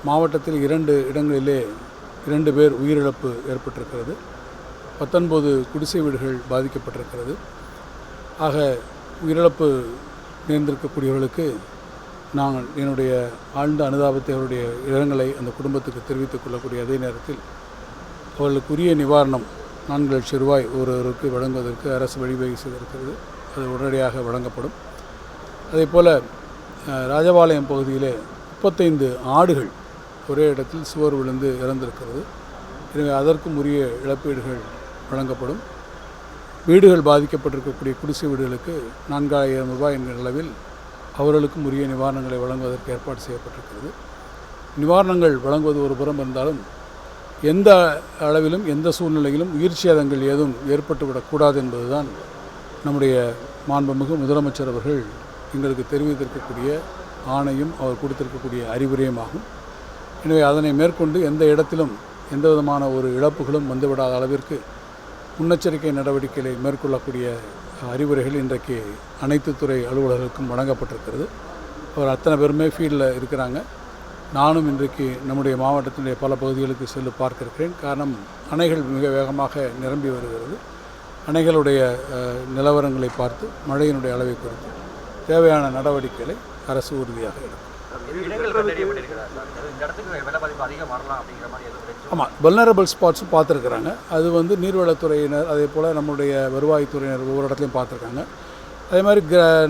மாவட்டத்தில் 2 இடங்களிலே 2 பேர் உயிரிழப்பு ஏற்பட்டிருக்கிறது. 19 குடிசை வீடுகள் பாதிக்கப்பட்டிருக்கிறது. ஆக உயிரிழப்பு நேர்ந்திருக்கக்கூடியவர்களுக்கு நாங்கள் என்னுடைய ஆழ்ந்த அனுதாபத்தை அவருடைய இரங்கலை அந்த குடும்பத்துக்கு தெரிவித்துக் கொள்ளக்கூடிய அதே நேரத்தில் அவர்களுக்குரிய நிவாரணம் 4 லட்சம் ரூபாய் ஒருவருக்கு வழங்குவதற்கு அரசு வழிவகை செய்திருக்கிறது. அது உடனடியாக வழங்கப்படும். அதேபோல் ராஜபாளையம் பகுதியிலே 35 ஆடுகள் ஒரே இடத்தில் சுவர் விழுந்து இறந்திருக்கிறது. எனவே அதற்கும் உரிய இழப்பீடுகள் வழங்கப்படும். வீடுகள் பாதிக்கப்பட்டிருக்கக்கூடிய குடிசை வீடுகளுக்கு 4000 ரூபாய் என்கிற அளவில் அவர்களுக்கும் உரிய நிவாரணங்களை வழங்குவதற்கு ஏற்பாடு செய்யப்பட்டிருக்கிறது. நிவாரணங்கள் வழங்குவது ஒரு புறம் இருந்தாலும் எந்த அளவிலும் எந்த சூழ்நிலையிலும் உயிர் சேதங்கள் ஏதும் ஏற்பட்டுவிடக்கூடாது என்பதுதான் நம்முடைய மாண்புமிகு முதலமைச்சர் அவர்கள் எங்களுக்கு தெரிவித்திருக்கக்கூடிய ஆணையும் அவர் கொடுத்திருக்கக்கூடிய அறிவுரையும் ஆகும். எனவே அதனை மேற்கொண்டு எந்த இடத்திலும் எந்த விதமான ஒரு இழப்புகளும் வந்துவிடாத அளவிற்கு முன்னெச்சரிக்கை நடவடிக்கைகளை மேற்கொள்ளக்கூடிய அறிவுரைகள் இன்றைக்கு அனைத்து துறை அலுவலர்களுக்கும் வழங்கப்பட்டிருக்கிறது. அவர் அத்தனை பேருமே ஃபீல்டில் இருக்கிறாங்க. நானும் இன்றைக்கு நம்முடைய மாவட்டத்தினுடைய பல பகுதிகளுக்கு சென்று பார்க்க இருக்கிறேன். காரணம், அணைகள் மிக வேகமாக நிரம்பி வருகிறது. அணைகளுடைய நிலவரங்களை பார்த்து மழையினுடைய அளவை குறித்து தேவையான நடவடிக்கைகளை அரசு உறுதியாக எடுக்கும். ஆமாம், வல்னரபிள் ஸ்பாட்ஸும் பார்த்துருக்குறாங்க. அது நீர்வளத்துறையினர், அதே போல் நம்முடைய வருவாய்த்துறையினர் ஒவ்வொரு இடத்துலையும் பார்த்துருக்காங்க. அதே மாதிரி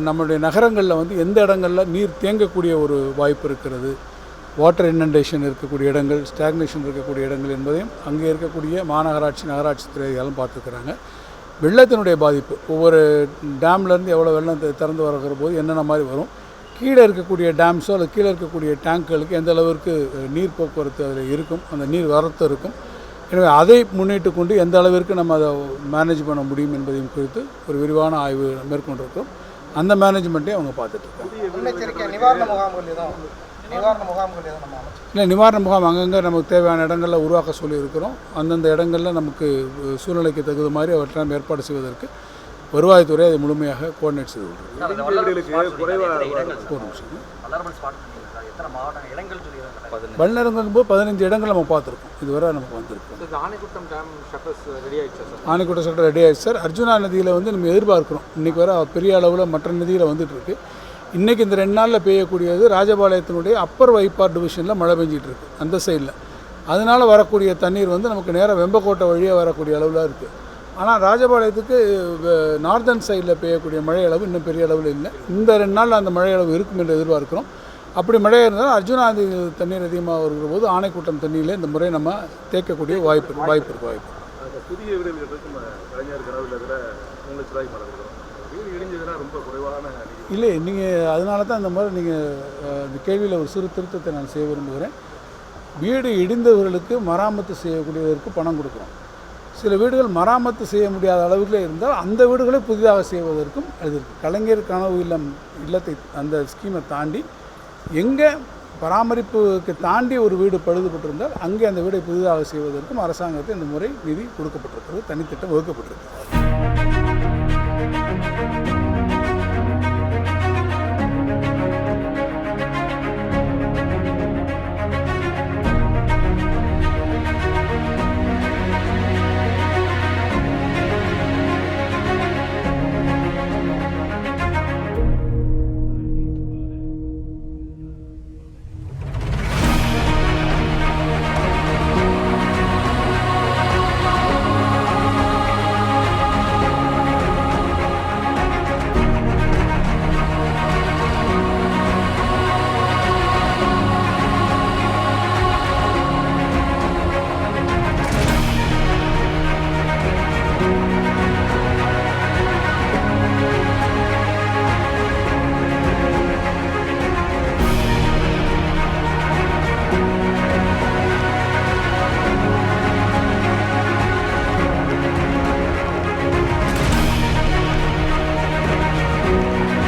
நம்முடைய நகரங்களில் எந்த இடங்களில் நீர் தேங்கக்கூடிய ஒரு வாய்ப்பு இருக்கிறது, வாட்டர் இனண்டேஷன் இருக்கக்கூடிய இடங்கள், ஸ்டாக்னேஷன் இருக்கக்கூடிய இடங்கள் என்பதையும் அங்கே இருக்கக்கூடிய மாநகராட்சி நகராட்சி துறையாலும் பார்த்துருக்குறாங்க. வெள்ளத்தினுடைய பாதிப்பு, ஒவ்வொரு டேம்லேருந்து எவ்வளோ வெள்ளம் திறந்து வருகிற போது என்னென்ன மாதிரி வரும், கீழே இருக்கக்கூடிய டேம்ஸோ அல்லது கீழே இருக்கக்கூடிய டேங்குகளுக்கு எந்த அளவிற்கு நீர் போக்குவரத்து அதில் இருக்கும், அந்த நீர் வரத்து இருக்கும். எனவே அதை முன்னிட்டு கொண்டு எந்த அளவிற்கு நம்ம அதை மேனேஜ் பண்ண முடியும் என்பதையும் குறித்து ஒரு விரிவான ஆய்வு மேற்கொண்டிருக்கிறோம். அந்த மேனேஜ்மெண்ட்டே அவங்க பார்த்துட்ருக்காங்க. இல்லை, நிவாரண முகாம் அங்கங்கே நமக்கு தேவையான இடங்களில் உருவாக்க சொல்லியிருக்கிறோம். அந்தந்த இடங்களில் நமக்கு சூழ்நிலைக்கு தகுந்த மாதிரி அவற்றை நம்ம ஏற்பாடு செய்வதற்கு வருவாய்த்துறை அதை முழுமையாக கோஆர்டினேட் செய்து வல்னரங்கும்போது 15 இடங்கள் நம்ம பார்த்துருக்கோம். இதுவரை நமக்கு வந்திருக்கோம். ஆனைக்குட்டம் ஷட்டர் ரெடி ஆகிடுச்சு சார். அர்ஜுனா நதியில் நம்ம எதிர்பார்க்குறோம். இன்றைக்கி வர பெரிய அளவில் மற்ற நதியில் வந்துட்டுருக்கு. இன்றைக்கி இந்த 2 நாளில் பெய்யக்கூடியது ராஜபாளையத்தினுடைய அப்பர் வைப்பார் டிவிஷனில் மழை பெஞ்சிட்டு இருக்குது, அந்த சைடில். அதனால் வரக்கூடிய தண்ணீர் நமக்கு நேராக வெம்பக்கோட்டை வழியாக வரக்கூடிய அளவில் இருக்குது. ஆனால் ராஜபாளையத்துக்கு நார்தன் சைடில் பெய்யக்கூடிய மழை அளவு இன்னும் பெரிய அளவில் இல்லை. இந்த 2 நாளில் அந்த மழை அளவு இருக்கும் என்று எதிர்பார்க்கிறோம். அப்படி மழையாக இருந்தாலும் அர்ஜுனா நதி தண்ணீர் அதிகமாக வருகிற போது ஆனைக்கூட்டம் தண்ணியில் இந்த முறை நம்ம தேக்கக்கூடிய வாய்ப்பு இருக்கு. புதிய இல்லை, நீங்கள் அதனால தான் இந்த மாதிரி இந்த கேள்வியில் ஒரு சிறு திருத்தத்தை நான் செய்ய விரும்புகிறேன். வீடு இடிந்தவர்களுக்கு மராமத்து செய்யக்கூடியதற்கு பணம் கொடுக்குறோம். சில வீடுகள் மராமத்து செய்ய முடியாத அளவுக்கு இருந்தால் அந்த வீடுகளை புதிதாக செய்வதற்கும் எழுதிருக்கு. கலைஞர் கனவு இல்லத்தை அந்த ஸ்கீமை தாண்டி எங்கே பராமரிப்புக்கு தாண்டி ஒரு வீடு பழுதுபட்டிருந்தால் அங்கே அந்த வீடை புதிதாக செய்வதற்கும் அரசாங்கத்தை இந்த முறை நிதி கொடுக்கப்பட்டிருக்கிறது, தனித்திட்டம் வகுக்கப்பட்டிருக்கு.